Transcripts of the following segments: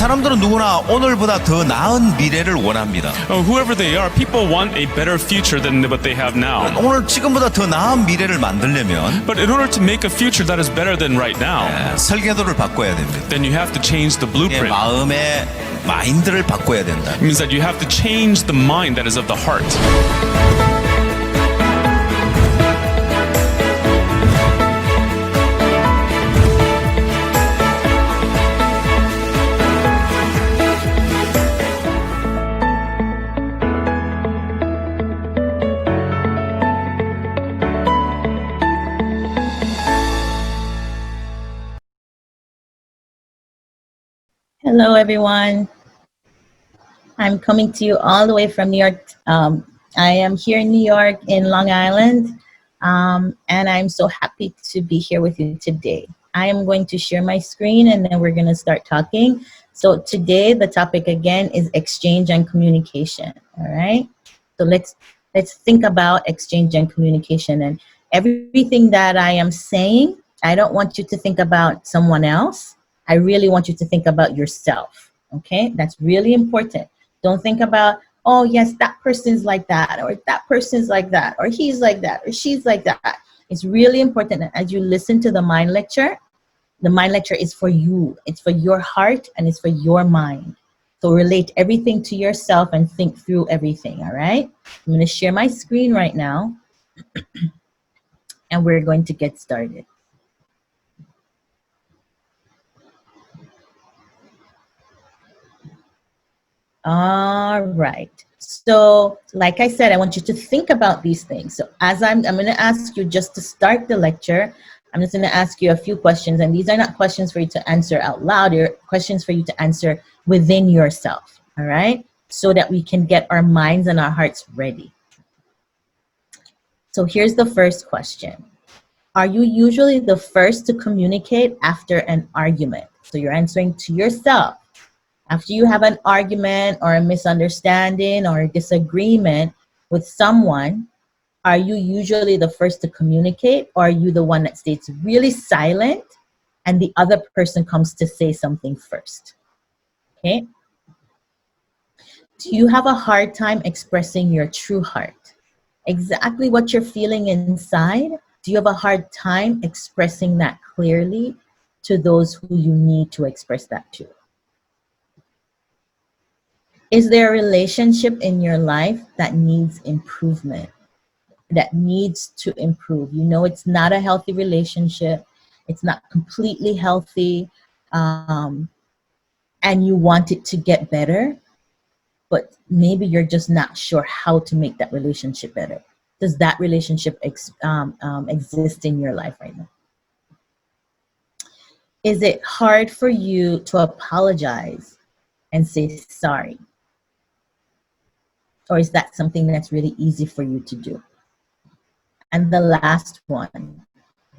사람들은 누구나 오늘보다 더 나은 미래를 원합니다. Whoever they are, people want a better future than what they have now. 오늘 지금보다 더 나은 미래를 만들려면 But in order to make a future that is better than right now, 설계도를 바꿔야 됩니다. then you have to change the blueprint. 마음의 마인드를 바꿔야 된다. It means that you have to change the mind that is of the heart. Hello, everyone. I'm coming to you all the way from New York. I am here in New York in Long Island, and I'm so happy to be here with you today. I am going to share my screen and then we're going to start talking. So today the topic again is exchange and communication. All right. So let's think about exchange and communication, and everything that I am saying, I don't want you to think about someone else. I really want you to think about yourself, okay? That's really important. Don't think about, oh, yes, that person's like that, or that person's like that, or he's like that, or she's like that. It's really important that as you listen to the mind lecture is for you. It's for your heart, and it's for your mind. So relate everything to yourself and think through everything, all right? I'm going to share my screen right now, and we're going to get started. All right. So like I said, I want you to think about these things. So as I'm going to ask you just to start the lecture, I'm just going to ask you a few questions. And these are not questions for you to answer out loud. They're questions for you to answer within yourself. All right. So that we can get our minds and our hearts ready. So here's the first question. Are you usually the first to communicate after an argument? So you're answering to yourself. After you have an argument or a misunderstanding or a disagreement with someone, are you usually the first to communicate, or are you the one that stays really silent and the other person comes to say something first? Okay. Do you have a hard time expressing your true heart? Exactly what you're feeling inside? Do you have a hard time expressing that clearly to those who you need to express that to? Is there a relationship in your life that needs improvement, that needs to improve? You know, it's not a healthy relationship. It's not completely healthy, and you want it to get better, but maybe you're just not sure how to make that relationship better. Does that relationship exist in your life right now? Is it hard for you to apologize and say sorry? Or is that something that's really easy for you to do? And the last one,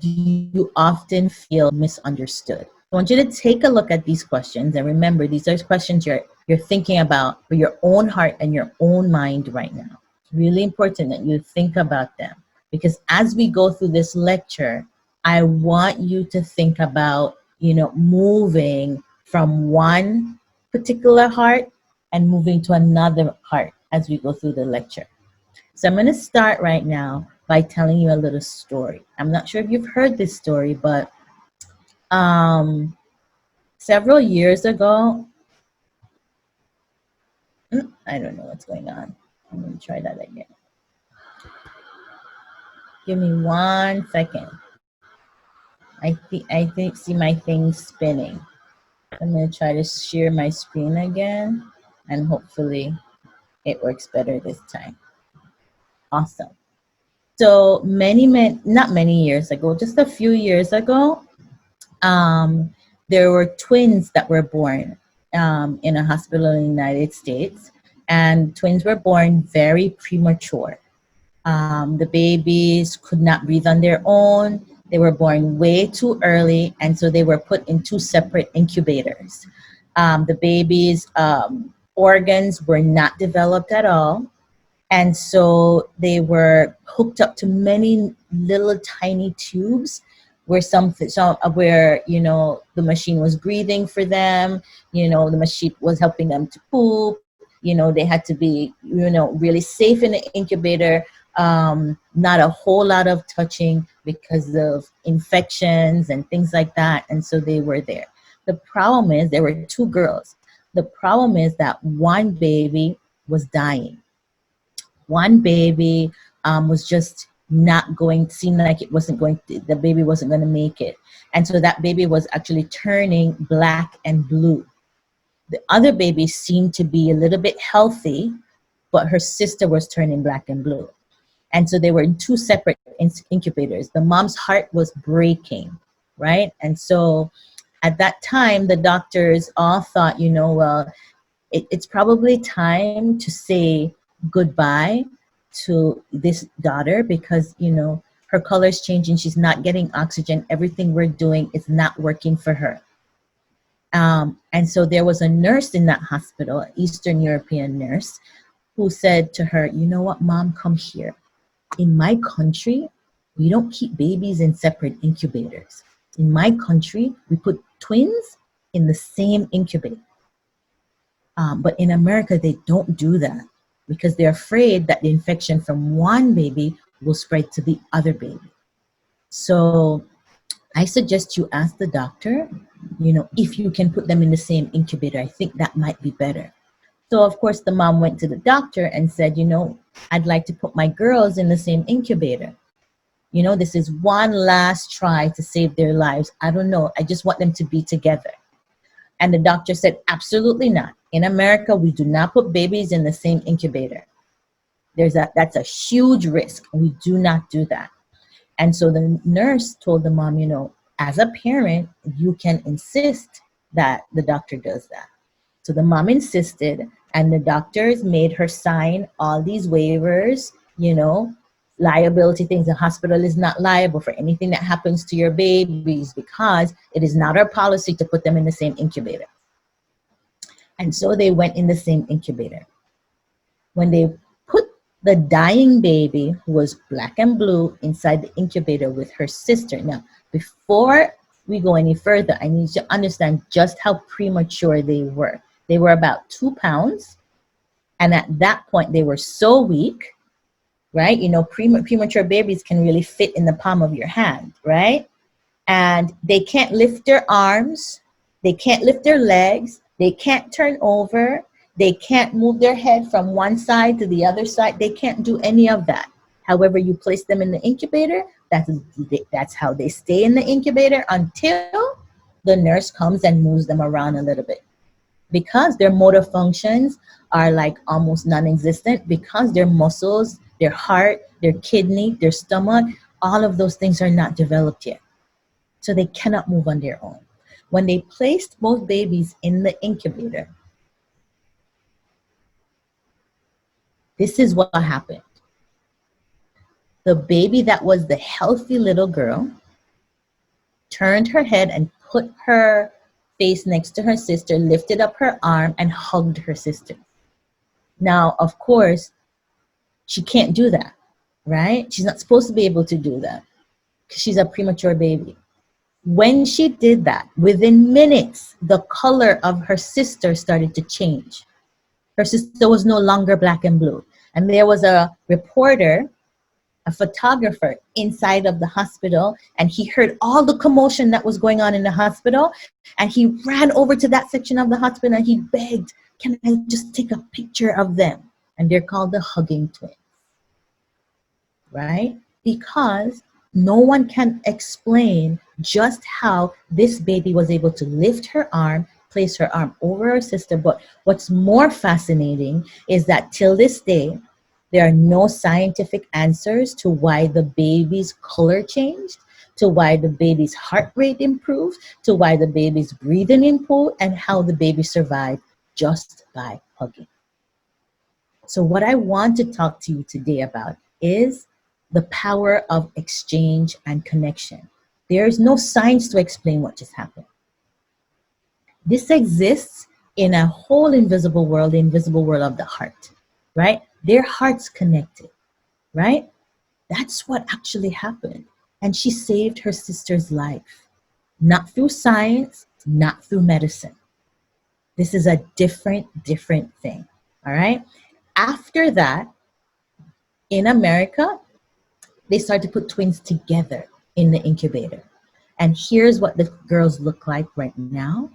do you often feel misunderstood? I want you to take a look at these questions, and remember, these are questions you're thinking about for your own heart and your own mind right now. It's really important that you think about them, because as we go through this lecture, I want you to think about, you know, moving from one particular heart and moving to another heart as we go through the lecture. So I'm going to start right now by telling you a little story. I'm not sure if you've heard this story, but several years ago, I don't know what's going on. I'm going to try that again. Give me 1 second. I think see my thing spinning. I'm going to try to share my screen again, and hopefully it works better this time. Awesome. So not many years ago, just a few years ago, there were twins that were born in a hospital in the United States, and twins were born very premature. The babies could not breathe on their own. They were born way too early, and so they were put in 2 separate incubators. The babies' organs were not developed at all, and so they were hooked up to many little tiny tubes where the machine was breathing for them, the machine was helping them to poop, they had to be really safe in the incubator, not a whole lot of touching because of infections and things like that, and so they were there. The problem is there were two girls. The problem is that one baby was dying. One baby was just not going, seemed like the baby wasn't going to make it. And so that baby was actually turning black and blue. The other baby seemed to be a little bit healthy, but her sister was turning black and blue. And so they were in two separate incubators. The mom's heart was breaking, right? And so at that time, the doctors all thought, well, it's probably time to say goodbye to this daughter because, her color's changing. She's not getting oxygen. Everything we're doing is not working for her. And so there was a nurse in that hospital, an Eastern European nurse, who said to her, you know what, Mom, come here. In my country, we don't keep babies in separate incubators. In my country, we put twins in the same incubator. But in America, they don't do that because they're afraid that the infection from one baby will spread to the other baby. So I suggest you ask the doctor, if you can put them in the same incubator. I think that might be better. So of course the mom went to the doctor and said, I'd like to put my girls in the same incubator. This is one last try to save their lives. I don't know. I just want them to be together. And the doctor said, absolutely not. In America, we do not put babies in the same incubator. That's a huge risk. We do not do that. And so the nurse told the mom, as a parent, you can insist that the doctor does that. So the mom insisted, and the doctors made her sign all these waivers, liability things. The hospital is not liable for anything that happens to your babies because it is not our policy to put them in the same incubator. And so they went in the same incubator. When they put the dying baby, who was black and blue, inside the incubator with her sister. Now, before we go any further, I need you to understand just how premature they were. They were about 2 pounds. And at that point, they were so weak, right? Premature babies can really fit in the palm of your hand, right? And they can't lift their arms. They can't lift their legs. They can't turn over. They can't move their head from one side to the other side. They can't do any of that. However, you place them in the incubator, that's how they stay in the incubator until the nurse comes and moves them around a little bit. Because their motor functions are like almost non-existent, because their muscles, their heart, their kidney, their stomach, all of those things are not developed yet. So they cannot move on their own. When they placed both babies in the incubator, this is what happened. The baby that was the healthy little girl turned her head and put her face next to her sister, lifted up her arm and hugged her sister. Now, of course, she can't do that, right? She's not supposed to be able to do that because she's a premature baby. When she did that, within minutes, the color of her sister started to change. Her sister was no longer black and blue. And there was a reporter, a photographer inside of the hospital, and he heard all the commotion that was going on in the hospital. And he ran over to that section of the hospital and he begged, can I just take a picture of them? And they're called the hugging twins, right? Because no one can explain just how this baby was able to lift her arm, place her arm over her sister. But what's more fascinating is that till this day, there are no scientific answers to why the baby's color changed, to why the baby's heart rate improved, to why the baby's breathing improved, and how the baby survived just by hugging. So what I want to talk to you today about is the power of exchange and connection. There is no science to explain what just happened. This exists in a whole invisible world, the invisible world of the heart, right? Their hearts connected, right? That's what actually happened. And she saved her sister's life, not through science, not through medicine. This is a different thing. All right. After that, in America, they started to put twins together in the incubator. And here's what the girls look like right now.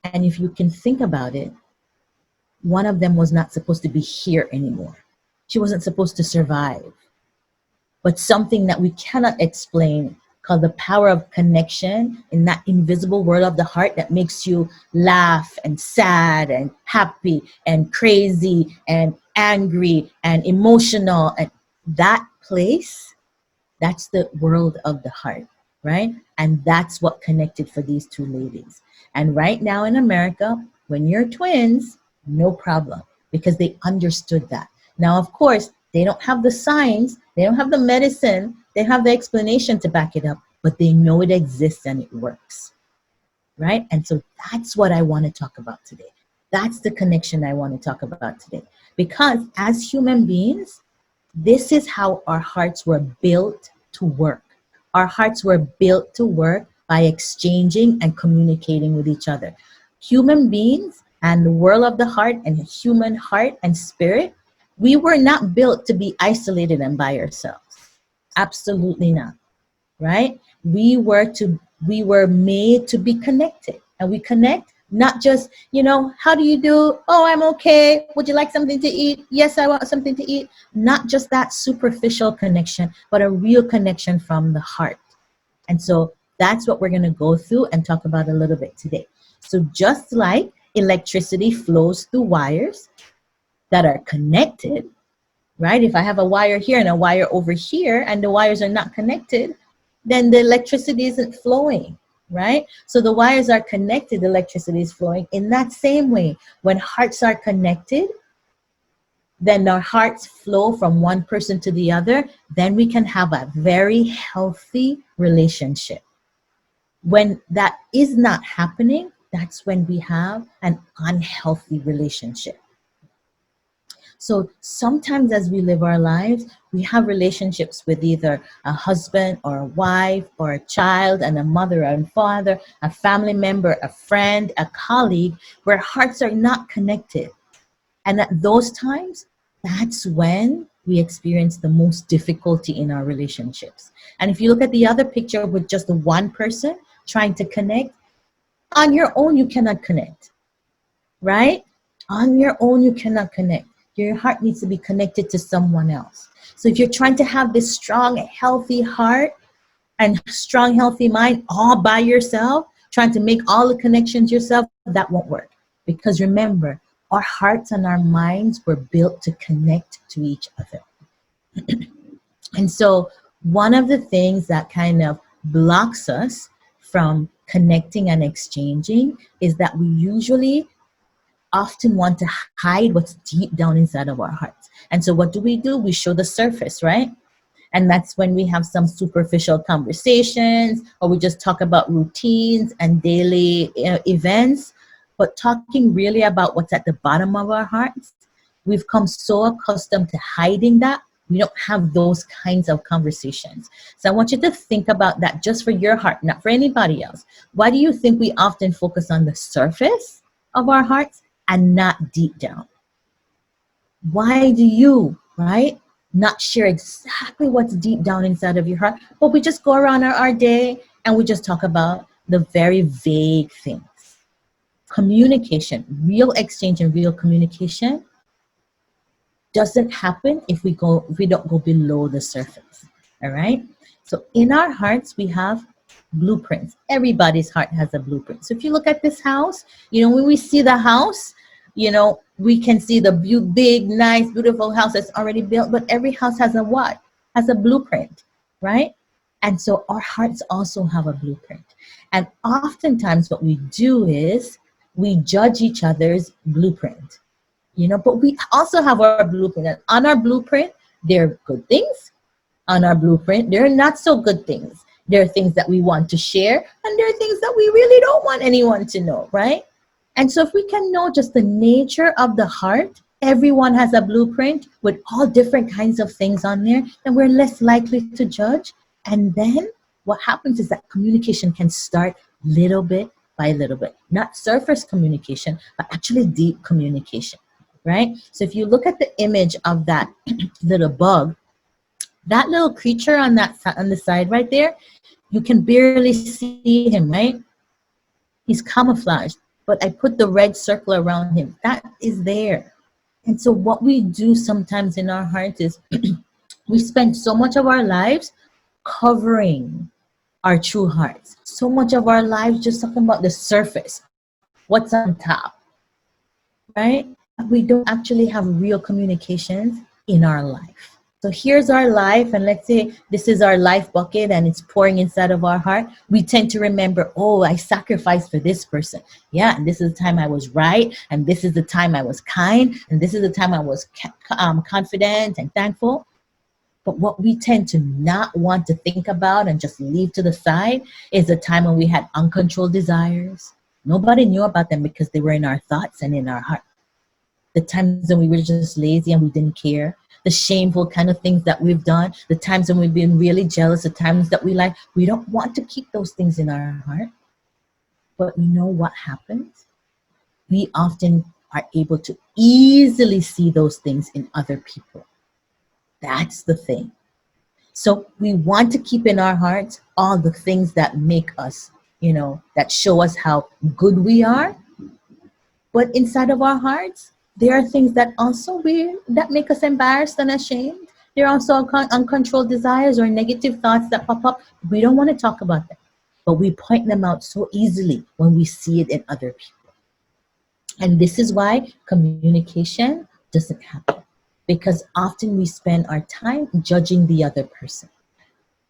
And if you can think about it, one of them was not supposed to be here anymore. She wasn't supposed to survive. But something that we cannot explain, called the power of connection in that invisible world of the heart that makes you laugh and sad and happy and crazy and angry and emotional. And that place, that's the world of the heart, right? And that's what connected for these two ladies. And right now in America, when you're twins, no problem, because they understood that. Now, of course, they don't have the science, they don't have the medicine, they have the explanation to back it up, but they know it exists and it works, right? And so that's what I want to talk about today. That's the connection I want to talk about today. Because as human beings, this is how our hearts were built to work. Our hearts were built to work by exchanging and communicating with each other. Human beings and the world of the heart and human heart and spirit, we were not built to be isolated and by ourselves. Absolutely not, right? We were made to be connected. And we connect not just, how do you do? Oh, I'm okay. Would you like something to eat? Yes, I want something to eat. Not just that superficial connection, but a real connection from the heart. And so that's what we're going to go through and talk about a little bit today. So just like electricity flows through wires that are connected, right? If I have a wire here and a wire over here and the wires are not connected, then the electricity isn't flowing, right? So the wires are connected, the electricity is flowing. In that same way, when hearts are connected, then our hearts flow from one person to the other, then we can have a very healthy relationship. When that is not happening, that's when we have an unhealthy relationship. So sometimes as we live our lives, we have relationships with either a husband or a wife or a child and a mother and father, a family member, a friend, a colleague, where hearts are not connected. And at those times, that's when we experience the most difficulty in our relationships. And if you look at the other picture with just the one person trying to connect, on your own, you cannot connect, right? On your own, you cannot connect. Your heart needs to be connected to someone else. So if you're trying to have this strong, healthy heart and strong, healthy mind all by yourself, trying to make all the connections yourself, that won't work. Because remember, our hearts and our minds were built to connect to each other. And so one of the things that kind of blocks us from connecting and exchanging is that we usually often want to hide what's deep down inside of our hearts. And so what do? We show the surface, right? And that's when we have some superficial conversations, or we just talk about routines and daily events. But talking really about what's at the bottom of our hearts, we've come so accustomed to hiding that we don't have those kinds of conversations. So I want you to think about that just for your heart, not for anybody else. Why do you think we often focus on the surface of our hearts and not deep down? Why do you, right, not share exactly what's deep down inside of your heart, but we just go around our day and we just talk about the very vague things? Communication, real exchange and real communication doesn't happen if we don't go below the surface. All right. So in our hearts, we have blueprints. Everybody's heart has a blueprint. So if you look at this house, when we see the house, we can see the big, nice, beautiful house that's already built, but every house has a what? Has a blueprint, right? And so our hearts also have a blueprint. And oftentimes what we do is we judge each other's blueprint, but we also have our blueprint. And on our blueprint, there are good things. On our blueprint, there are not so good things. There are things that we want to share, and there are things that we really don't want anyone to know, right? And so if we can know just the nature of the heart, everyone has a blueprint with all different kinds of things on there, then we're less likely to judge, And then what happens is that communication can start little bit by little bit, not surface communication, but actually deep communication, right? So if you look at the image of that little bug, that little creature on the side right there, you can barely see him, right? He's camouflaged, but I put the red circle around him. That is there. And so what we do sometimes in our hearts is we spend so much of our lives covering our true hearts. So much of our lives just talking about the surface, what's on top, right? We don't actually have real communications in our life. So here's our life, and let's say this is our life bucket and it's pouring inside of our heart. We tend to remember, oh, I sacrificed for this person. Yeah, and this is the time I was right, and this is the time I was kind, and this is the time I was confident and thankful. But what we tend to not want to think about and just leave to the side is the time when we had uncontrolled desires. Nobody knew about them because they were in our thoughts and in our heart. The times when we were just lazy and we didn't care. The shameful kind of things that we've done. The times when we've been really jealous. The times that we don't want to keep those things in our heart. But you know what happens? We often are able to easily see those things in other people. That's the thing. So we want to keep in our hearts all the things that make us, that show us how good we are. But inside of our hearts, there are things that also that make us embarrassed and ashamed. There are also uncontrolled desires or negative thoughts that pop up. We don't want to talk about them, but we point them out so easily when we see it in other people. And this is why communication doesn't happen. Because often we spend our time judging the other person,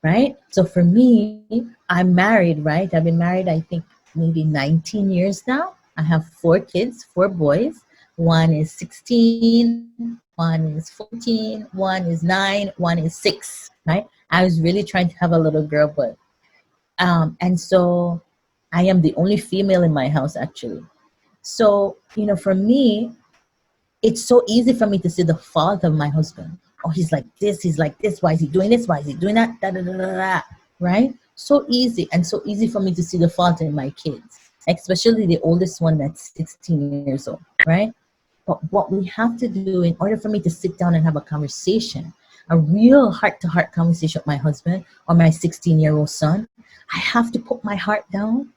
right? So for me, I'm married, right? I've been married, I think, maybe 19 years now. I have 4 kids, 4 boys. One is 16, one is 14, one is 9, one is 6, right? I was really trying to have a little girl, but, and so I am the only female in my house, actually. So, for me, it's so easy for me to see the fault of my husband. Oh, he's like this, why is he doing this, why is he doing that, da, da, da, da, da, right? So easy, and so easy for me to see the fault in my kids, especially the oldest one that's 16 years old, right? But what we have to do in order for me to sit down and have a conversation, a real heart-to-heart conversation with my husband or my 16-year-old son, I have to put my heart down.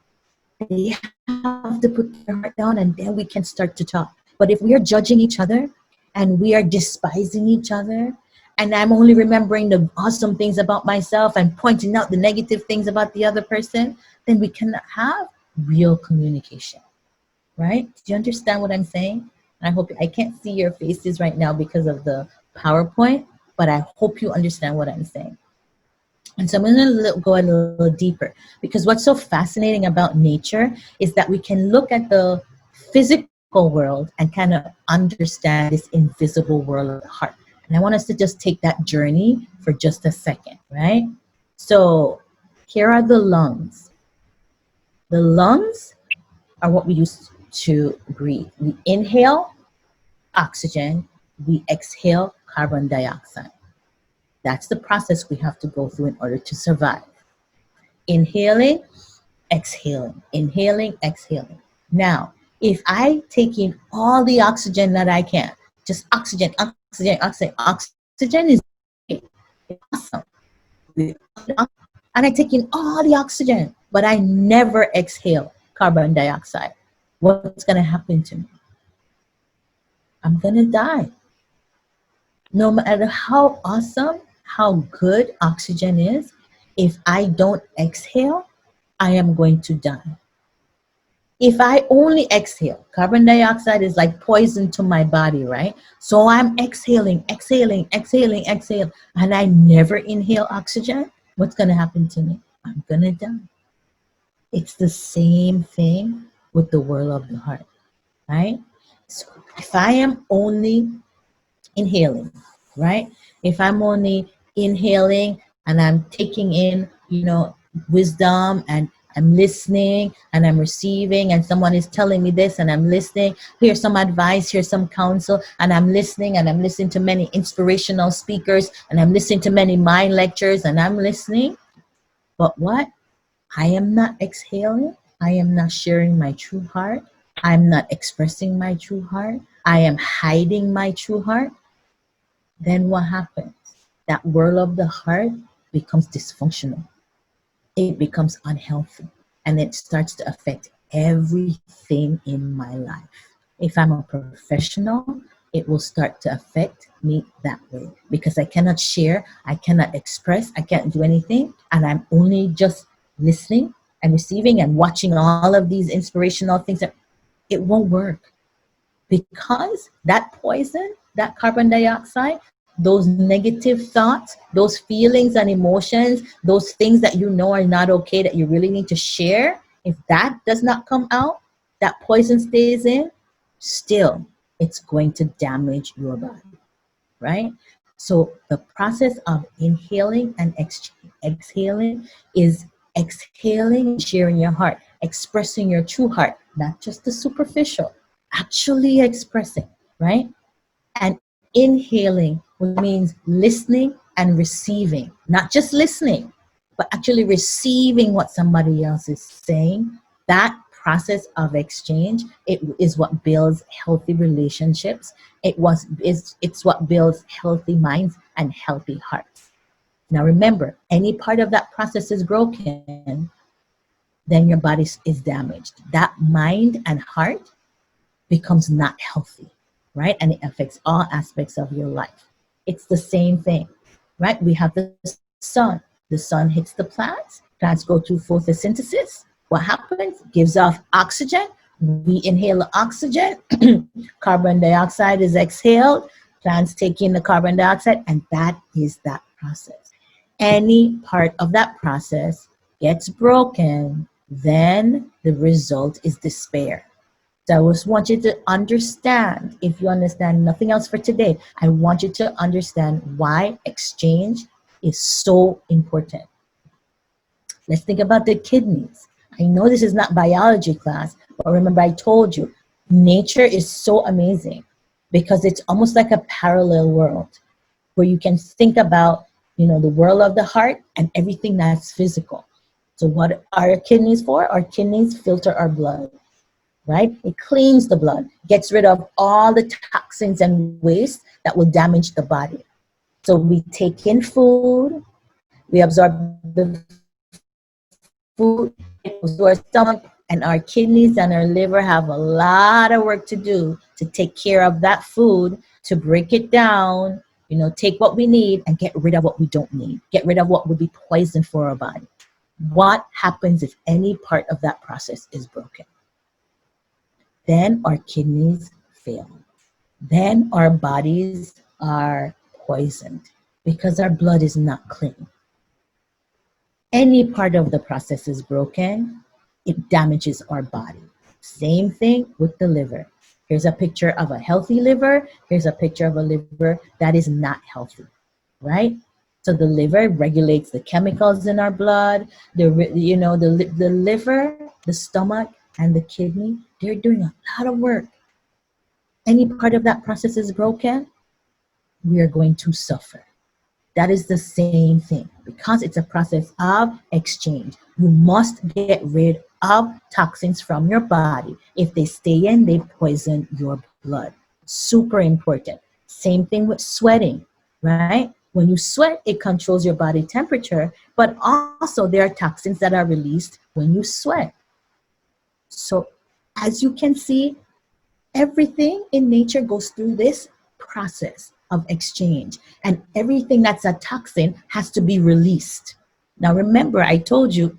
They have to put their heart down, and then we can start to talk. But if we are judging each other and we are despising each other, and I'm only remembering the awesome things about myself and pointing out the negative things about the other person, then we cannot have real communication, right? Do you understand what I'm saying? I can't see your faces right now because of the PowerPoint, but I hope you understand what I'm saying. And so I'm going to go a little deeper, because what's so fascinating about nature is that we can look at the physical world and kind of understand this invisible world of the heart. And I want us to just take that journey for just a second, right? So here are the lungs. The lungs are what we use to breathe. We inhale oxygen, we exhale carbon dioxide. That's the process we have to go through in order to survive. Inhaling, exhaling, inhaling, exhaling. Now, if I take in all the oxygen that I can, just oxygen, oxygen, oxygen, oxygen is awesome. And I take in all the oxygen, but I never exhale carbon dioxide. What's going to happen to me? I'm going to die. No matter how awesome, how good oxygen is, if I don't exhale, I am going to die. If I only exhale, carbon dioxide is like poison to my body, right? So I'm exhaling, exhaling, exhaling, exhaling, and I never inhale oxygen. What's going to happen to me? I'm going to die. It's the same thing with the world of the heart, right? So if I am only inhaling, right? If I'm only inhaling and I'm taking in, wisdom, and I'm listening and I'm receiving, and someone is telling me this and I'm listening, here's some advice, here's some counsel, and I'm listening to many inspirational speakers, and I'm listening to many mind lectures, and I'm listening, But what? I am not exhaling. I am not sharing my true heart. I'm not expressing my true heart. I am hiding my true heart. Then what happens? That world of the heart becomes dysfunctional. It becomes unhealthy. And it starts to affect everything in my life. If I'm a professional, it will start to affect me that way because I cannot share, I cannot express, I can't do anything, and I'm only just listening and receiving and watching all of these inspirational things. That it won't work because that poison, that carbon dioxide, those negative thoughts, those feelings and emotions, those things that you know are not okay that you really need to share, if that does not come out, that poison stays in, still it's going to damage your body, right? So the process of inhaling and exhaling is exhaling and sharing your heart, expressing your true heart, not just the superficial, actually expressing, right? And inhaling, which means listening and receiving, not just listening, but actually receiving what somebody else is saying. That process of exchange, it is what builds healthy relationships. It's what builds healthy minds and healthy hearts. Now remember, any part of that process is broken, then your body is damaged. That mind and heart becomes not healthy, right? And it affects all aspects of your life. It's the same thing, right? We have the sun. The sun hits the plants. Plants go through photosynthesis. What happens? Gives off oxygen. We inhale the oxygen. Carbon dioxide is exhaled. Plants take in the carbon dioxide, and that is that process. Any part of that process gets broken, then the result is despair. So I just want you to understand, if you understand nothing else for today, I want you to understand why exchange is so important. Let's think about the kidneys. I know this is not biology class, but remember I told you, nature is so amazing because it's almost like a parallel world where you can think about, the world of the heart and everything that's physical. So what are our kidneys for? Our kidneys filter our blood. Right? It cleans the blood, gets rid of all the toxins and waste that will damage the body. So we take in food, we absorb the food, it goes to our stomach, and our kidneys and our liver have a lot of work to do to take care of that food, to break it down, take what we need and get rid of what we don't need, get rid of what would be poison for our body. What happens if any part of that process is broken? Then our kidneys fail. Then our bodies are poisoned because our blood is not clean. Any part of the process is broken, it damages our body. Same thing with the liver. Here's a picture of a healthy liver. Here's a picture of a liver that is not healthy, right? So the liver regulates the chemicals in our blood. The liver, the stomach, and the kidney, they're doing a lot of work. Any part of that process is broken, we are going to suffer. That is the same thing because it's a process of exchange. You must get rid of toxins from your body. If they stay in, they poison your blood. Super important. Same thing with sweating, right? When you sweat, it controls your body temperature, but also there are toxins that are released when you sweat. So as you can see, everything in nature goes through this process of exchange, and everything that's a toxin has to be released. Now remember, I told you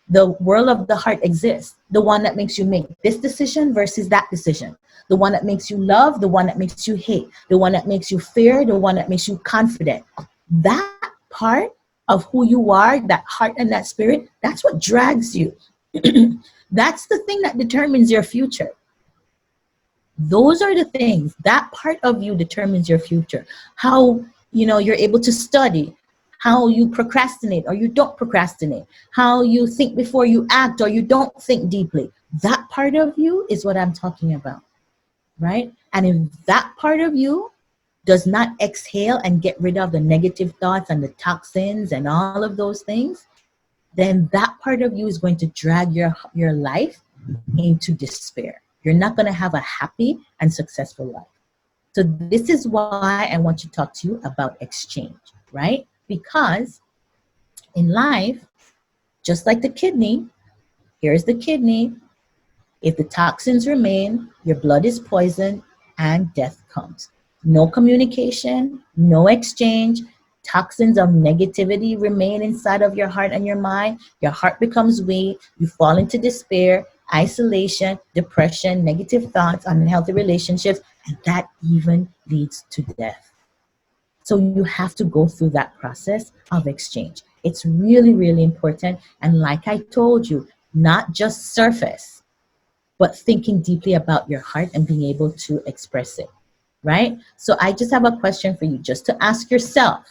the world of the heart exists. The one that makes you make this decision versus that decision. The one that makes you love, the one that makes you hate, the one that makes you fear, the one that makes you confident. That part of who you are, that heart and that spirit, that's what drags you. That's the thing that determines your future. Those are the things, that part of you determines your future. How, you're able to study, how you procrastinate or you don't procrastinate, how you think before you act or you don't think deeply. That part of you is what I'm talking about, right? And if that part of you does not exhale and get rid of the negative thoughts and the toxins and all of those things, then that part of you is going to drag your life into despair. You're not going to have a happy and successful life. So this is why I want to talk to you about exchange, right? Because in life, just like the kidney, here's the kidney. If the toxins remain, your blood is poisoned and death comes. No communication, no exchange. Toxins of negativity remain inside of your heart and your mind. Your heart becomes weak. You fall into despair, isolation, depression, negative thoughts, unhealthy relationships, and that even leads to death. So you have to go through that process of exchange. It's really, really important. And like I told you, not just surface, but thinking deeply about your heart and being able to express it, right? So I just have a question for you, just to ask yourself,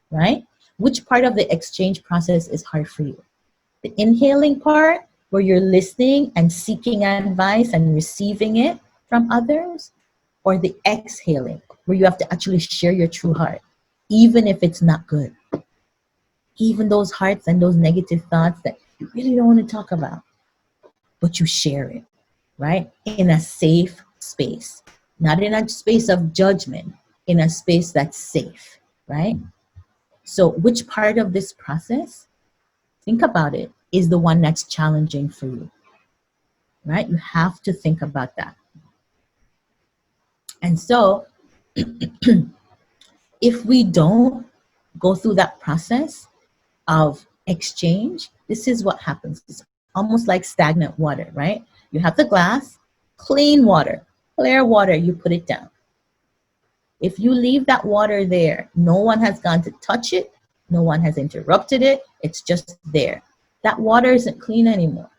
right? Which part of the exchange process is hard for you? The inhaling part, where you're listening and seeking advice and receiving it from others, or the exhaling, where you have to actually share your true heart, even if it's not good, even those hearts and those negative thoughts that you really don't want to talk about, but you share it, right? In a safe space, not in a space of judgment, in a space that's safe, right? So which part of this process, think about it, is the one that's challenging for you, right? You have to think about that. And so if we don't go through that process of exchange, this is what happens. It's almost like stagnant water, right? You have the glass, clean water, clear water, you put it down. If you leave that water there, no one has gone to touch it, no one has interrupted it, it's just there. That water isn't clean anymore.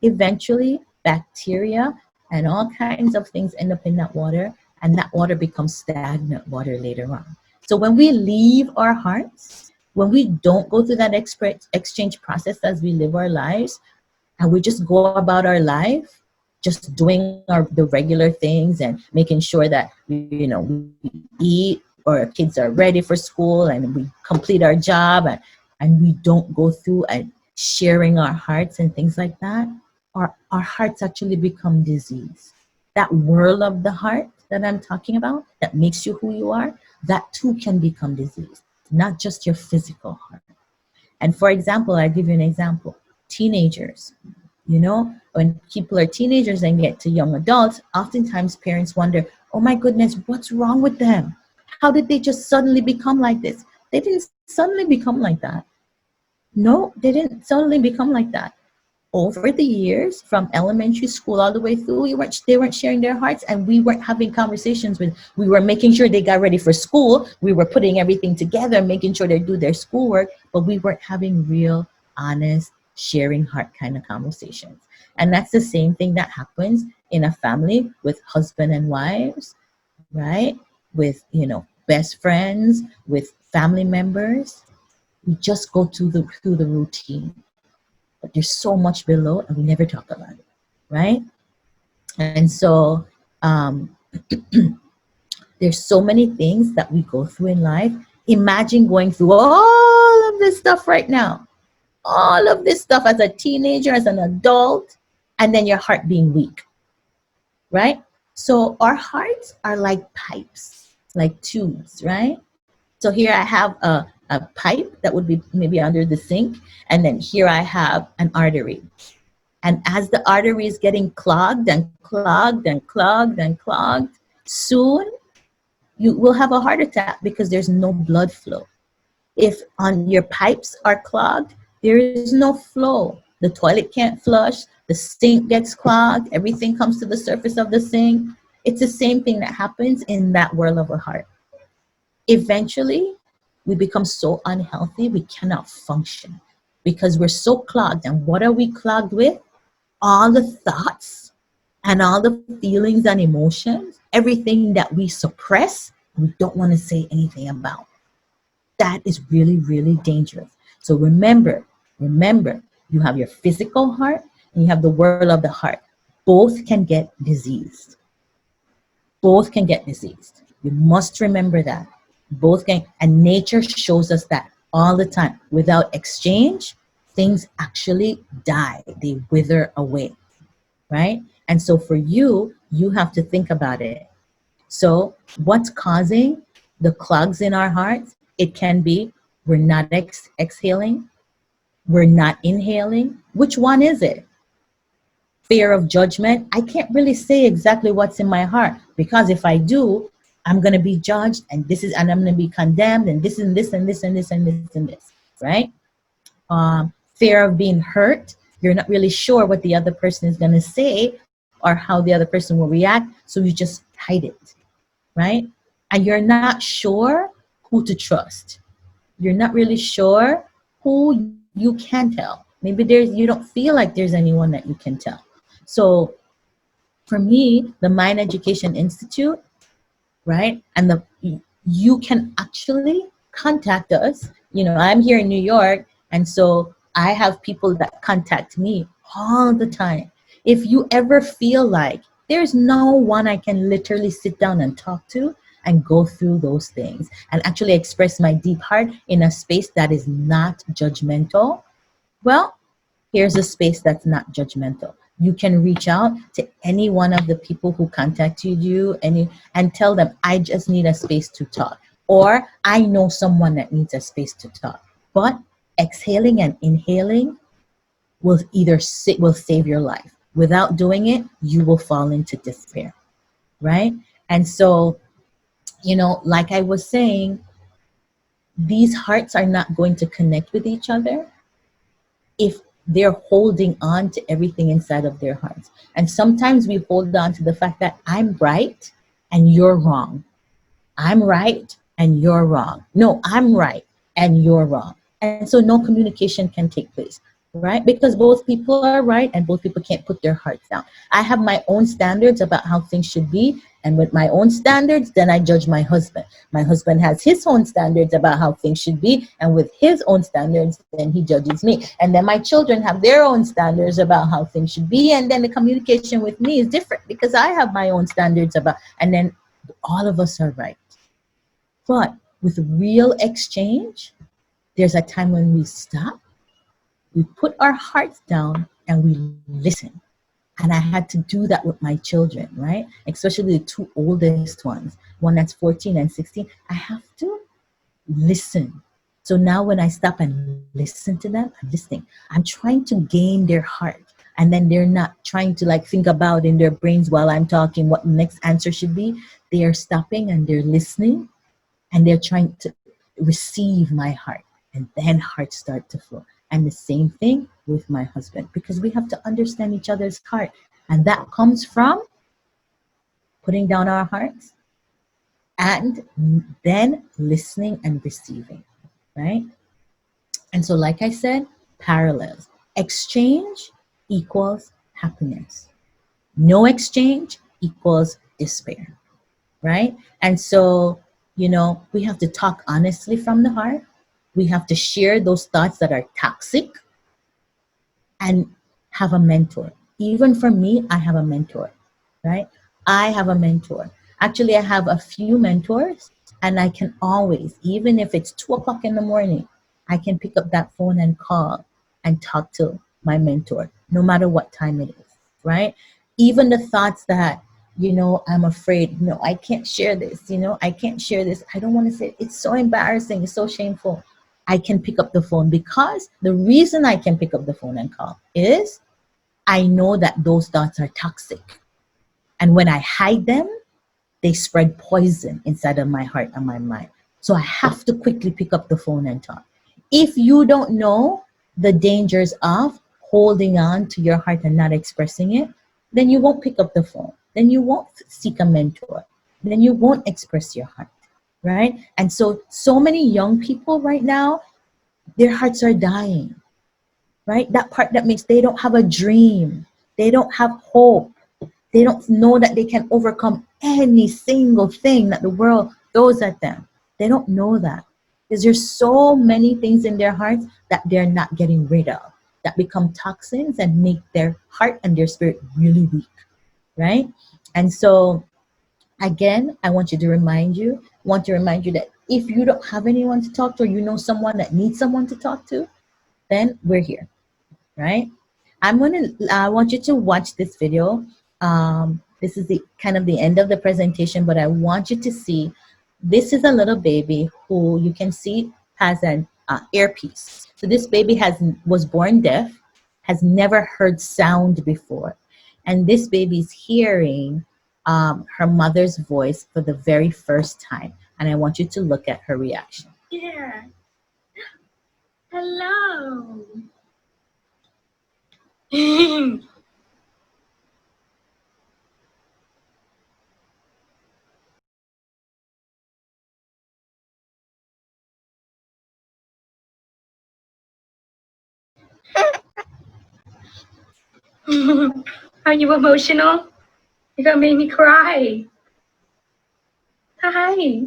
Eventually, bacteria and all kinds of things end up in that water, and that water becomes stagnant water later on. So when we leave our hearts, when we don't go through that exchange process as we live our lives, and we just go about our life, just doing the regular things and making sure that we eat, or our kids are ready for school, and we complete our job, and we don't go through and sharing our hearts and things like that, our hearts actually become diseased. That whirl of the heart that I'm talking about, that makes you who you are, that too can become diseased, not just your physical heart. And for example, I'll give you an example. Teenagers, when people are teenagers and get to young adults, oftentimes parents wonder, oh my goodness, what's wrong with them? How did they just suddenly become like this? They didn't suddenly become like that. No, they didn't suddenly become like that. Over the years, from elementary school all the way through, they weren't sharing their hearts, and we weren't having conversations we were making sure they got ready for school. We were putting everything together, making sure they do their schoolwork, but we weren't having real, honest, sharing heart kind of conversations. And that's the same thing that happens in a family with husband and wives, right? With, best friends, with family members. We just go through the routine. But there's so much below, and we never talk about it, right? And so there's so many things that we go through in life. Imagine going through all of this stuff right now, all of this stuff as a teenager, as an adult, and then your heart being weak, right? So our hearts are like pipes, like tubes, right? So here I have a pipe that would be maybe under the sink, and then here I have an artery. And as the artery is getting clogged and clogged and clogged and clogged, soon you will have a heart attack because there's no blood flow. If on your pipes are clogged, there is no flow. The toilet can't flush, the sink gets clogged, everything comes to the surface of the sink. It's the same thing that happens in that whirl of a heart. Eventually, we become so unhealthy, we cannot function because we're so clogged. And what are we clogged with? All the thoughts and all the feelings and emotions, everything that we suppress, we don't want to say anything about. That is really, really dangerous. So remember, you have your physical heart and you have the whirl of the heart. Both can get diseased. Both can get diseased. You must remember that. Both can, and nature shows us that all the time. Without exchange, things actually die, they wither away, right? And so for you, you have to think about it. So what's causing the clogs in our hearts? It can be we're not exhaling, we're not inhaling. Which one is it? Fear of judgment. I can't really say exactly what's in my heart, because if I do, I'm going to be judged, and I'm going to be condemned, and this and this and this and this and this and this, right? Fear of being hurt. You're not really sure what the other person is going to say or how the other person will react, so you just hide it, right? And you're not sure who to trust. You're not really sure who you can tell. Maybe you don't feel like there's anyone that you can tell. So for me, the Mind Education Institute, right? And you can actually contact us. You know, I'm here in New York, and so I have people that contact me all the time. If you ever feel like there's no one I can literally sit down and talk to and go through those things and actually express my deep heart in a space that is not judgmental, well, here's a space that's not judgmental. You can reach out to any one of the people who contacted you and tell them, I just need a space to talk. Or I know someone that needs a space to talk. But exhaling and inhaling will will save your life. Without doing it, you will fall into despair, right? And so, you know, like I was saying, these hearts are not going to connect with each other if they're holding on to everything inside of their hearts. And sometimes we hold on to the fact that I'm right and you're wrong. I'm right and you're wrong. No, I'm right and you're wrong. And so no communication can take place, right? Because both people are right and both people can't put their hearts down. I have my own standards about how things should be. And with my own standards, then I judge my husband. My husband has his own standards about how things should be. And with his own standards, then he judges me. And then my children have their own standards about how things should be. And then the communication with me is different because I have my own standards and then all of us are right. But with real exchange, there's a time when we stop, we put our hearts down, and we listen. And I had to do that with my children, right? Especially the two oldest ones, one that's 14 and 16. I have to listen. So now when I stop and listen to them, I'm listening. I'm trying to gain their heart. And then they're not trying to like think about in their brains while I'm talking what the next answer should be. They are stopping and they're listening and they're trying to receive my heart. And then hearts start to flow. And the same thing with my husband, because we have to understand each other's heart. And that comes from putting down our hearts and then listening and receiving, right? And so, like I said, parallels. Exchange equals happiness. No exchange equals despair, right? And so, you know, we have to talk honestly from the heart. We have to share those thoughts that are toxic and have a mentor. Even for me, I have a mentor, right? I have a mentor. Actually, I have a few mentors, and I can always, even if it's 2 o'clock in the morning, I can pick up that phone and call and talk to my mentor, no matter what time it is, right? Even the thoughts that, you know, I'm afraid, no, I can't share this, you know, I can't share this. I don't want to say it. It's so embarrassing. It's so shameful. I can pick up the phone, because the reason I can pick up the phone and call is I know that those thoughts are toxic. And when I hide them, they spread poison inside of my heart and my mind. So I have to quickly pick up the phone and talk. If you don't know the dangers of holding on to your heart and not expressing it, then you won't pick up the phone. Then you won't seek a mentor. Then you won't express your heart. Right? And so many young people right now, their hearts are dying, right? That part that makes, they don't have a dream. They don't have hope. They don't know that they can overcome any single thing that the world throws at them. They don't know that. Because there's so many things in their hearts that they're not getting rid of, that become toxins and make their heart and their spirit really weak, right? And so, again, I want to remind you that if you don't have anyone to talk to, or you know someone that needs someone to talk to, then we're here. right? I want you to watch this video. This is the kind of the end of the presentation, but I want you to see, this is a little baby who you can see has an earpiece. So this baby was born deaf, has never heard sound before. And this baby's hearing her mother's voice for the very first time. And I want you to look at her reaction. Yeah. Hello. Are you emotional? You're gonna make me cry. Hi.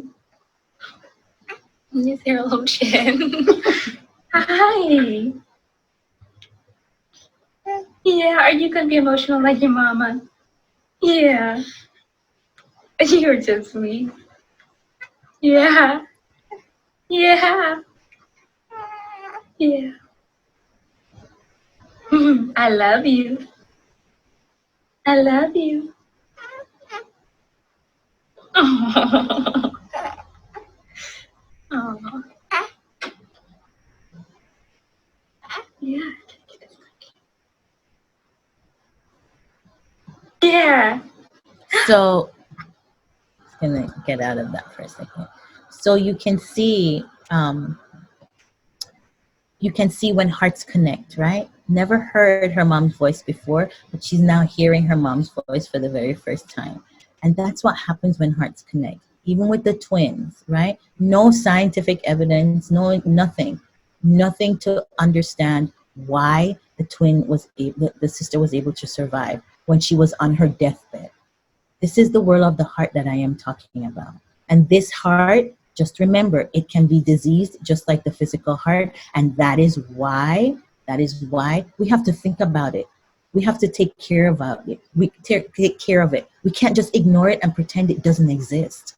Is there lotion? Hi. Yeah, are you gonna be emotional like your mama? Yeah. You're so sweet. Yeah. Yeah. Yeah. I love you. I love you. Oh. Oh. Yeah. Yeah. So I'm gonna get out of that for a second. So you can see when hearts connect, right? Never heard her mom's voice before, but she's now hearing her mom's voice for the very first time. And that's what happens when hearts connect. Even with the twins, right? No scientific evidence, nothing to understand why the sister was able to survive when she was on her deathbed. This is the world of the heart that I am talking about. And this heart, just remember, it can be diseased just like the physical heart. And that is why we have to think about it. We have to take care of it. Take care of it. We can't just ignore it and pretend it doesn't exist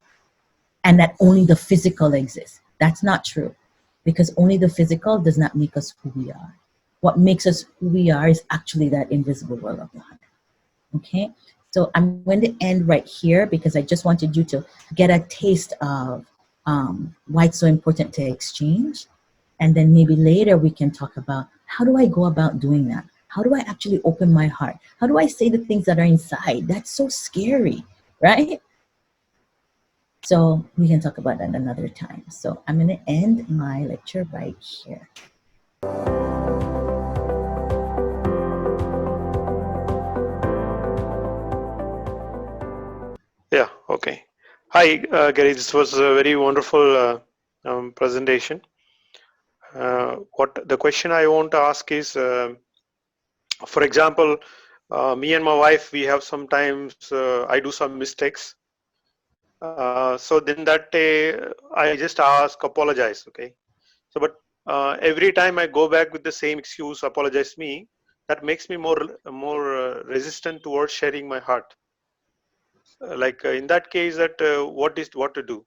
and that only the physical exists. That's not true, because only the physical does not make us who we are. What makes us who we are is actually that invisible world of the heart. Okay, so I'm going to end right here because I just wanted you to get a taste of why it's so important to exchange. And then maybe later we can talk about, how do I go about doing that? How do I actually open my heart? How do I say the things that are inside? That's so scary, right? So we can talk about that another time. So I'm going to end my lecture right here. Yeah, okay. Hi, Gary. This was a very wonderful presentation. What the question I want to ask is, for example, me and my wife, we have sometimes I do some mistakes. So then that day, I just ask, apologize, okay? So, but every time I go back with the same excuse, apologize me, that makes me more resistant towards sharing my heart. Like in that case, that what to do?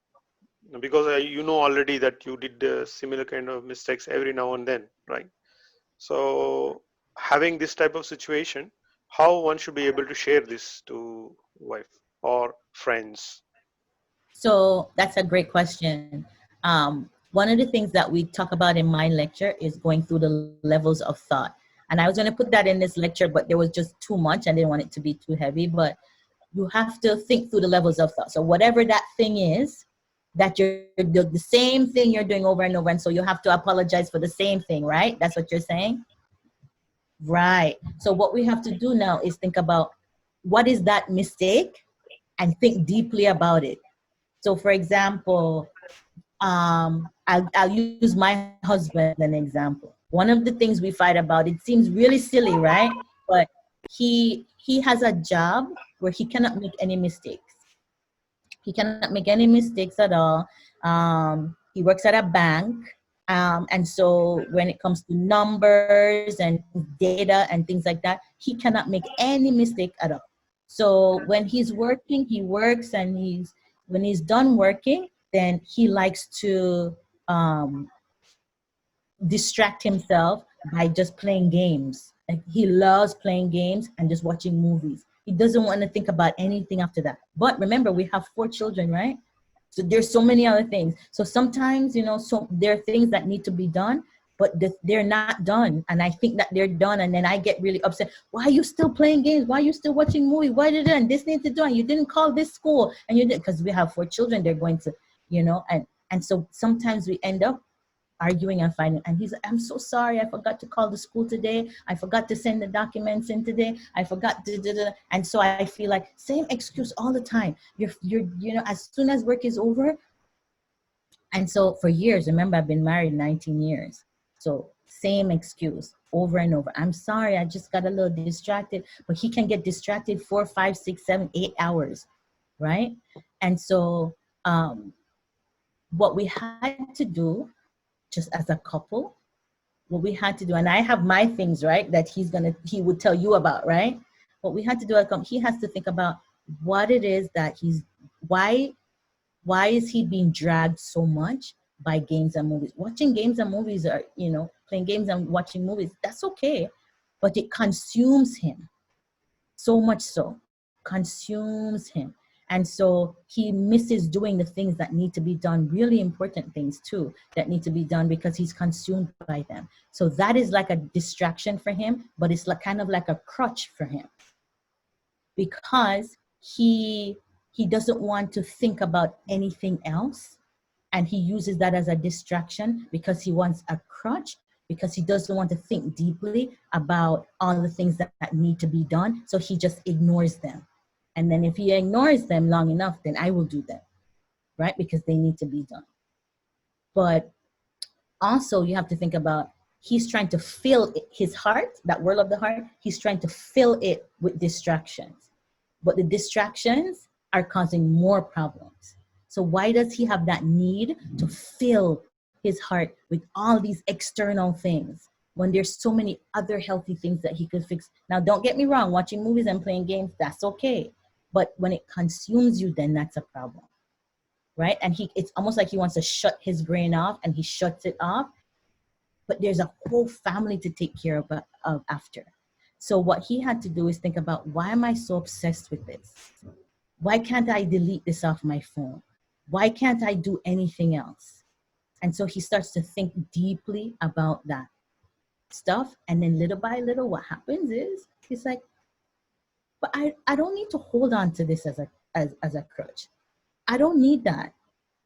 Because you know already that you did similar kind of mistakes every now and then, right? So having this type of situation, how one should be able to share this to wife or friends? So that's a great question. One of the things that we talk about in my lecture is going through the levels of thought. And I was going to put that in this lecture, but there was just too much. I didn't want it to be too heavy, but you have to think through the levels of thought. So whatever that thing is, that you're the same thing you're doing over and over. And so you have to apologize for the same thing, right? That's what you're saying? Right. So what we have to do now is think about, what is that mistake, and think deeply about it. So for example, I'll use my husband as an example. One of the things we fight about, it seems really silly, right? But he has a job where he cannot make any mistakes. He cannot make any mistakes at all. He works at a bank. And so when it comes to numbers and data and things like that, he cannot make any mistake at all. So when he's working, he works, and when he's done working, then he likes to distract himself by just playing games. Like he loves playing games and just watching movies. He doesn't want to think about anything after that. But remember, we have 4 children, right? So there's so many other things. So sometimes, you know, so there are things that need to be done, but they're not done. And I think that they're done. And then I get really upset. Why are you still playing games? Why are you still watching movies? Why did it? And this needs to do? And you didn't call this school. And you didn't, because we have 4 children. They're going to, you know, and so sometimes we end up arguing and fighting. And he's like, I'm so sorry. I forgot to call the school today. I forgot to send the documents in today. I forgot to. And so I feel like same excuse all the time. You're, you know, as soon as work is over. And so for years, remember, I've been married 19 years. So same excuse over and over. I'm sorry. I just got a little distracted, but he can get distracted 4, 5, 6, 7, 8 hours. Right. And so, what we had to do just as a couple, what we had to do, and I have my things, right, that he would tell you about, right? What we had to do, he has to think about what it is that why is he being dragged so much by games and movies? Watching games and movies are, you know, playing games and watching movies, that's okay, but it consumes him so much so, consumes him. And so he misses doing the things that need to be done, really important things too, that need to be done because he's consumed by them. So that is like a distraction for him, but it's like kind of like a crutch for him because he doesn't want to think about anything else. And he uses that as a distraction because he wants a crutch, because he doesn't want to think deeply about all the things that need to be done. So he just ignores them. And then if he ignores them long enough, then I will do them, right? Because they need to be done. But also you have to think about, he's trying to fill his heart, that world of the heart, he's trying to fill it with distractions. But the distractions are causing more problems. So why does he have that need to fill his heart with all these external things when there's so many other healthy things that he could fix? Now, don't get me wrong, watching movies and playing games, that's okay. But when it consumes you, then that's a problem, right? And it's almost like he wants to shut his brain off, and he shuts it off. But there's a whole family to take care of after. So what he had to do is think about, why am I so obsessed with this? Why can't I delete this off my phone? Why can't I do anything else? And so he starts to think deeply about that stuff. And then little by little, what happens is he's like, but I don't need to hold on to this as a crutch. I don't need that.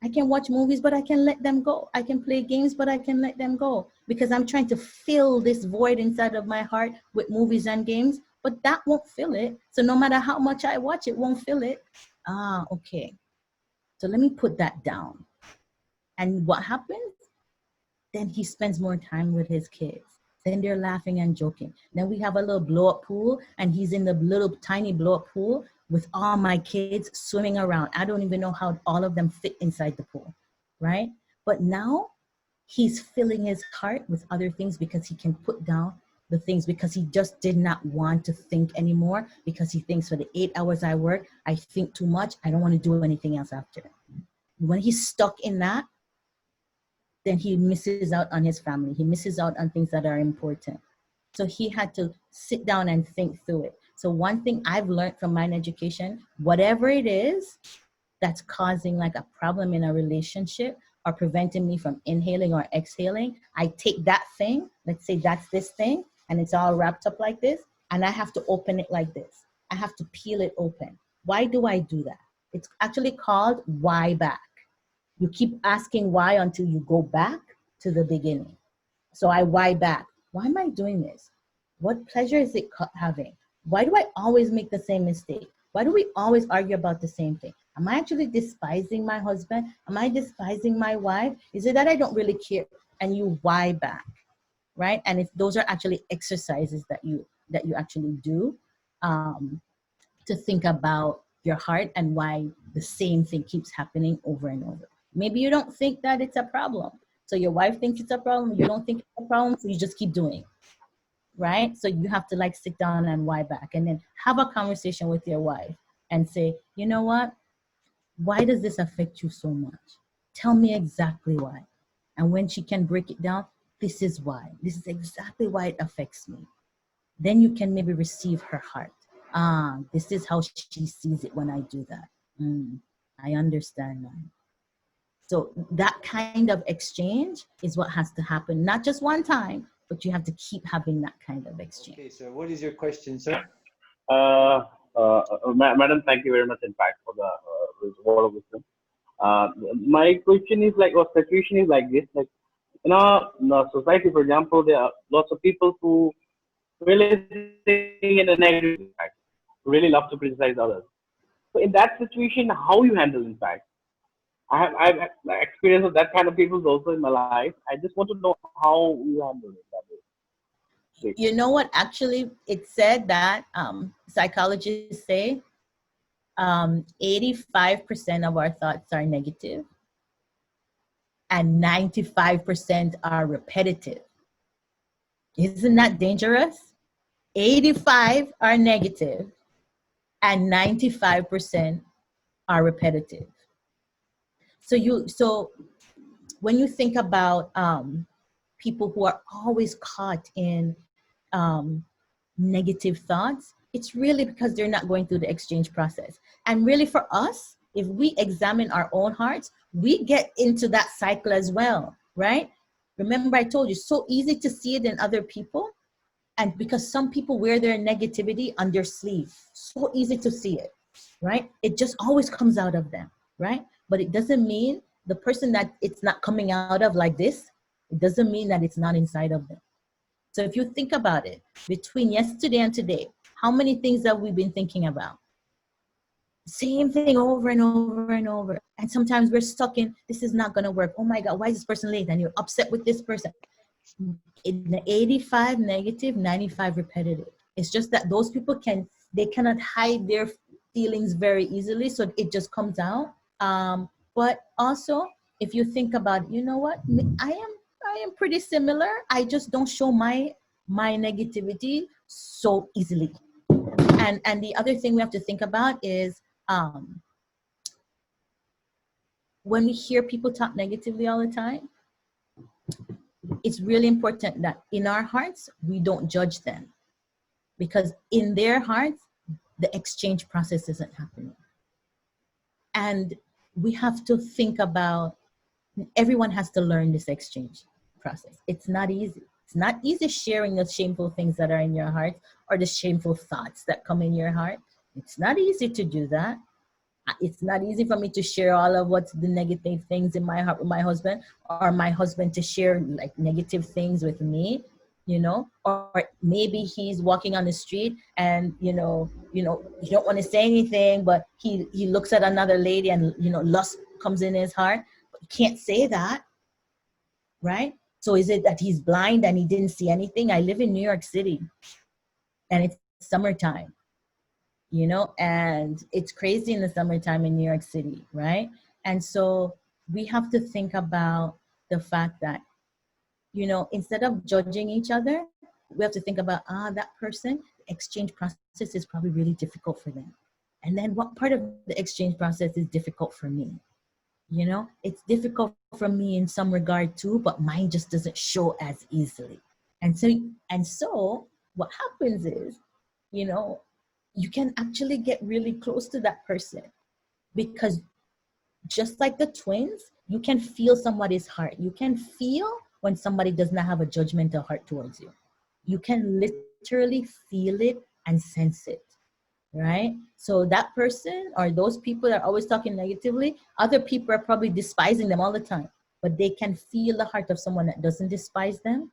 I can watch movies, but I can let them go. I can play games, but I can let them go, because I'm trying to fill this void inside of my heart with movies and games, but that won't fill it. So no matter how much I watch, it won't fill it. Okay. So let me put that down. And what happens? Then he spends more time with his kids. Then they're laughing and joking. Then we have a little blow-up pool, and he's in the little tiny blow-up pool with all my kids swimming around. I don't even know how all of them fit inside the pool, right? But now he's filling his heart with other things because he can put down the things, because he just did not want to think anymore, because he thinks, for the 8 hours I work, I think too much. I don't want to do anything else after. When he's stuck in that, then he misses out on his family. He misses out on things that are important. So he had to sit down and think through it. So one thing I've learned from my education, whatever it is that's causing like a problem in a relationship or preventing me from inhaling or exhaling, I take that thing, let's say that's this thing, and it's all wrapped up like this, and I have to open it like this. I have to peel it open. Why do I do that? It's actually called why back. You keep asking why until you go back to the beginning. So I why back. Why am I doing this? What pleasure is it having? Why do I always make the same mistake? Why do we always argue about the same thing? Am I actually despising my husband? Am I despising my wife? Is it that I don't really care? And you why back, right? And if those are actually exercises that you actually do to think about your heart and why the same thing keeps happening over and over. Maybe you don't think that it's a problem. So your wife thinks it's a problem. You don't think it's a problem, so you just keep doing it, right? So you have to like sit down and why back, and then have a conversation with your wife and say, you know what? Why does this affect you so much? Tell me exactly why. And when she can break it down, this is why. This is exactly why it affects me. Then you can maybe receive her heart. This is how she sees it when I do that. I understand that. So that kind of exchange is what has to happen, not just one time, but you have to keep having that kind of exchange. Okay, so what is your question, sir? Madam, thank you very much, in fact, for the word of wisdom. My question is like, or situation is like this, like in our society, for example, there are lots of people who really think in a negative impact, really love to criticize others. So in that situation, how you handle, in fact, I've had experience of that kind of people also in my life. I just want to know how you handle it that way. You know what? Actually, it said that psychologists say 85% of our thoughts are negative and 95% are repetitive. Isn't that dangerous? 85 are negative and 95% are repetitive. So when you think about people who are always caught in negative thoughts, it's really because they're not going through the exchange process. And really for us, if we examine our own hearts, we get into that cycle as well, right? Remember I told you, so easy to see it in other people. And because some people wear their negativity on their sleeve, so easy to see it, right? It just always comes out of them, right? But it doesn't mean the person that it's not coming out of like this, it doesn't mean that it's not inside of them. So if you think about it, between yesterday and today, how many things have we been thinking about? Same thing over and over and over. And sometimes we're stuck in, this is not gonna work. Oh my God, why is this person late? And you're upset with this person. In the 85 negative, 95 repetitive. It's just that those people they cannot hide their feelings very easily. So it just comes out. But also, if you think about, you know what, I am pretty similar. I just don't show my negativity so easily. And the other thing we have to think about is when we hear people talk negatively all the time, it's really important that in our hearts, we don't judge them, because in their hearts, the exchange process isn't happening. And we have to think about, everyone has to learn this exchange process. It's not easy. It's not easy sharing the shameful things that are in your heart or the shameful thoughts that come in your heart. It's not easy to do that. It's not easy for me to share all of what's the negative things in my heart with my husband, or my husband to share like negative things with me, you know, or maybe he's walking on the street and, you don't want to say anything, but he looks at another lady and, lust comes in his heart, but you can't say that, right? So is it that he's blind and he didn't see anything? I live in New York City and it's summertime. And it's crazy in the summertime in New York City, right? And so we have to think about the fact that, instead of judging each other, we have to think about, that person, the exchange process is probably really difficult for them. And then what part of the exchange process is difficult for me? It's difficult for me in some regard too, but mine just doesn't show as easily. And so what happens is, you can actually get really close to that person, because just like the twins, you can feel somebody's heart. You can feel when somebody does not have a judgmental heart towards you. You can literally feel it and sense it, right? So that person or those people that are always talking negatively, other people are probably despising them all the time, but they can feel the heart of someone that doesn't despise them.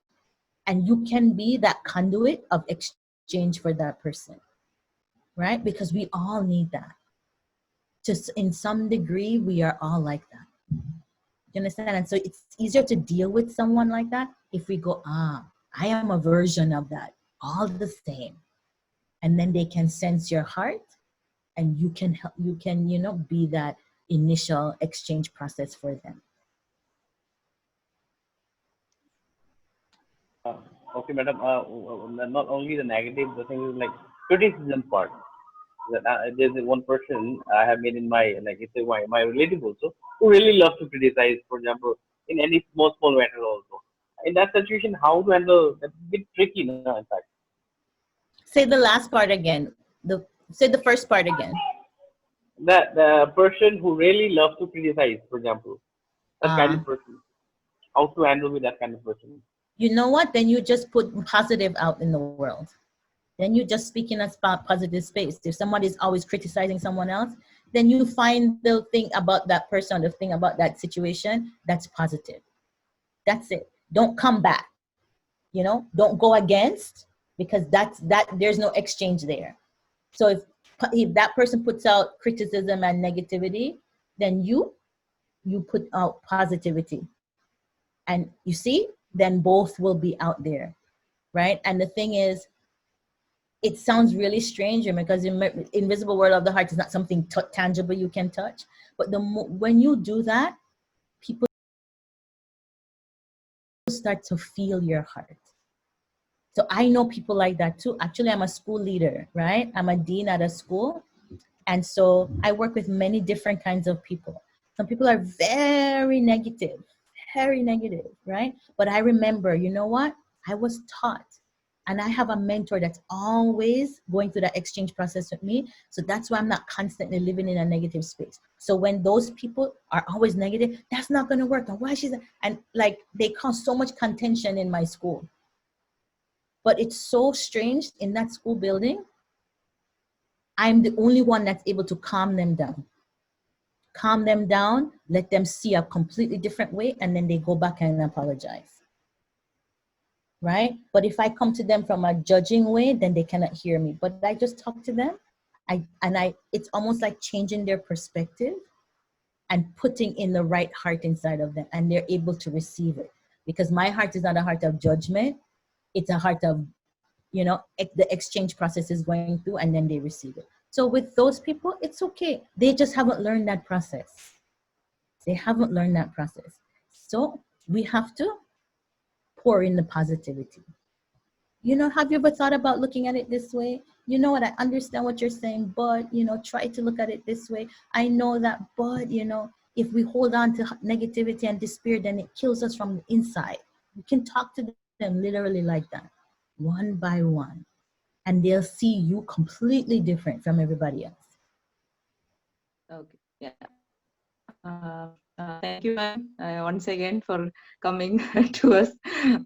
And you can be that conduit of exchange for that person. Right? Because we all need that. Just in some degree, we are all like that. You understand? And so it's easier to deal with someone like that if we go, I am a version of that, all the same. And then they can sense your heart, and you can help, be that initial exchange process for them. Okay, madam. Not only the negative, the thing is like criticism part. There's one person I have made in my my relative also, who really loves to criticize, for example, in any small matter also. in that situation, how to handle that's a bit tricky, no, in fact. Say the last part again. Say the first part again. That the person who really loves to criticize, for example, that kind Uh, of person, how to handle with that kind of person. you know what? Then you just put positive out in the world. Then you just speak in a positive space. If somebody's always criticizing someone else, then you find the thing about that person, the thing about that situation that's positive. That's it. Don't come back. Don't go against, because there's no exchange there. So if that person puts out criticism and negativity, then you put out positivity. And you see, then both will be out there, right? And the thing is, it sounds really strange because invisible world of the heart is not something tangible you can touch. But when you do that, people start to feel your heart. So I know people like that too. Actually, I'm a school leader, right? I'm a dean at a school. And so I work with many different kinds of people. Some people are very negative, right? But I remember, you know what? I was taught, and I have a mentor that's always going through that exchange process with me. So that's why I'm not constantly living in a negative space. So when those people are always negative, that's not going to work. Why and like they cause so much contention in my school. But it's so strange, in that school building, I'm the only one that's able to calm them down. Let them see a completely different way, and then they go back and apologize. Right? But if I come to them from a judging way, then they cannot hear me. But I just talk to them, it's almost like changing their perspective and putting in the right heart inside of them, and they're able to receive it. Because my heart is not a heart of judgment. It's a heart of, the exchange process is going through, and then they receive it. So with those people, it's okay. They just haven't learned that process. So we have to pour in the positivity. Have you ever thought about looking at it this way? You know what, I understand what you're saying, but, try to look at it this way. I know that, but, if we hold on to negativity and despair, then it kills us from the inside. You can talk to them literally like that, one by one, and they'll see you completely different from everybody else. Okay, yeah. Thank you, ma'am, once again for coming to us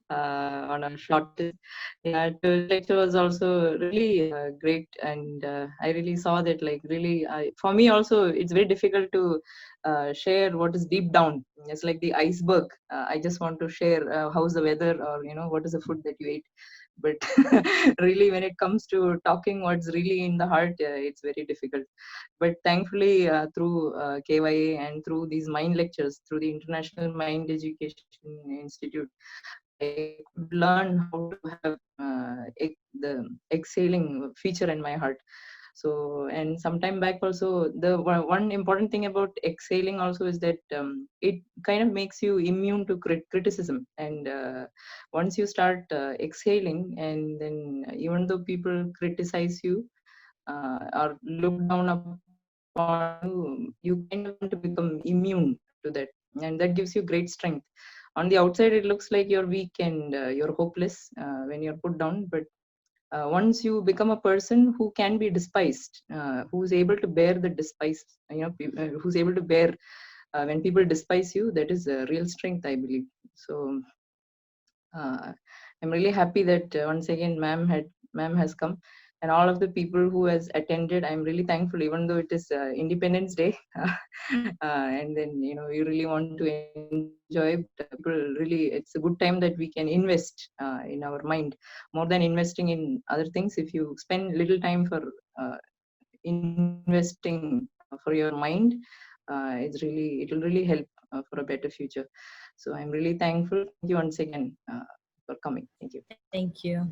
on a short list. Yeah, the lecture was also really great, and I really saw that, like, really, for me also, it's very difficult to share what is deep down. It's like the iceberg. I just want to share how's the weather, or what is the food that you ate. But really, when it comes to talking what's really in the heart, it's very difficult. But thankfully, through KYA and through these mind lectures, through the International Mind Education Institute, I could learn how to have the exhaling feature in my heart. So, and some time back also, the one important thing about exhaling also is that it kind of makes you immune to criticism. And once you start exhaling, and then even though people criticize you or look down upon you, you kind of want to become immune to that, and that gives you great strength. On the outside, it looks like you're weak and you're hopeless when you're put down, but once you become a person who can be despised, who's able to bear the despise, who's able to bear when people despise you, that is a real strength, I believe. So I'm really happy that once again ma'am has come, and all of the people who has attended. I'm really thankful, even though it is Independence Day, and then you really want to enjoy. People really, it's a good time that we can invest in our mind more than investing in other things. If you spend little time for investing for your mind, it will really help for a better future. So I'm really thankful. Thank you once again for coming. Thank you. Thank you.